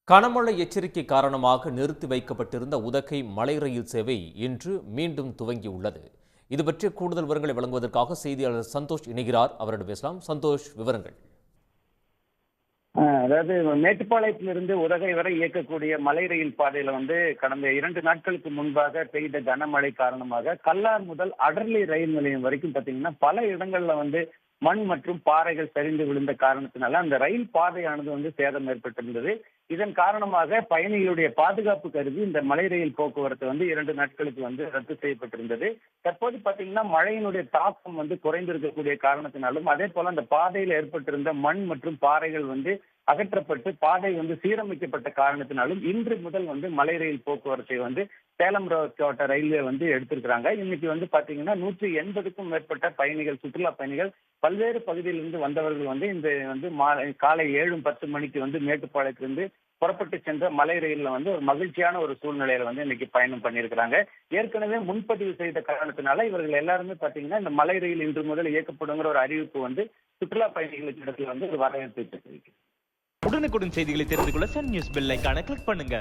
கனமழை எச்சரிக்கை காரணமாக நிறுத்தி வைக்கப்பட்டிருந்த உதகை மலை ரயில் சேவை இன்று மீண்டும் துவங்கியுள்ளது. இது பற்றிய கூடுதல் விவரங்களை வழங்குவதற்காக செய்தியாளர் சந்தோஷ் இணைகிறார். அவரிடம் பேசலாம். சந்தோஷ், விவரங்கள். அதாவது மேட்டுப்பாளையத்திலிருந்து உதகை வரை இயக்கக்கூடிய மலை ரயில் பாதையில கடந்த 2 நாட்களுக்கு முன்பாக பெய்த கனமழை காரணமாக கல்லார் முதல் அடர்லி ரயில் நிலையம் வரைக்கும் பாத்தீங்கன்னா பல இடங்கள்ல மண் மற்றும் பாறைகள் சரிந்து விழுந்த காரணத்தினால அந்த ரயில் பாதையானது சேதம் ஏற்பட்டிருந்தது. இதன் காரணமாக பயணிகளுடைய பாதுகாப்பு கருதி இந்த மலை ரயில் போக்குவரத்து 2 நாட்களுக்கு ரத்து செய்யப்பட்டிருந்தது. தற்போது பாத்தீங்கன்னா மழையினுடைய தாக்கம் குறைந்திருக்கக்கூடிய காரணத்தினாலும் அதே போல அந்த பாதையில் ஏற்பட்டிருந்த மண் மற்றும் பாறைகள் அகற்றப்பட்டு பாதை சீரமைக்கப்பட்ட காரணத்தினாலும் இன்று முதல் மலை ரயில் போக்குவரத்தை சேலம் கோட்ட ரயில்வே எடுத்திருக்கிறாங்க. இன்னைக்கு பாத்தீங்கன்னா 180க்கும் மேற்பட்ட பயணிகள், சுற்றுலா பயணிகள் பல்வேறு பகுதியிலிருந்து வந்தவர்கள் இந்த காலை 7-10 மணிக்கு மேட்டுப்பாளையத்திலிருந்து புறப்பட்டு சென்ற மலை ரயில்ல ஒரு மகிழ்ச்சியான ஒரு சூழ்நிலையில இன்னைக்கு பயணம் பண்ணியிருக்கிறாங்க. ஏற்கனவே முன்பதிவு செய்த காரணத்தினால இவர்கள் எல்லாருமே பாத்தீங்கன்னா இந்த மலை ரயில் இன்று முதல் இயக்கப்படுங்கிற ஒரு அறிவிப்பு சுற்றுலா பயணிகளுக்கு இடத்துல ஒரு வரவேற்பை பெற்றிருக்கு. உடனுக்குடன் செய்திகளை தெரிந்து கொள்ள சன் நியூஸ் பெல் ஐகானை கிளிக் பண்ணுங்க.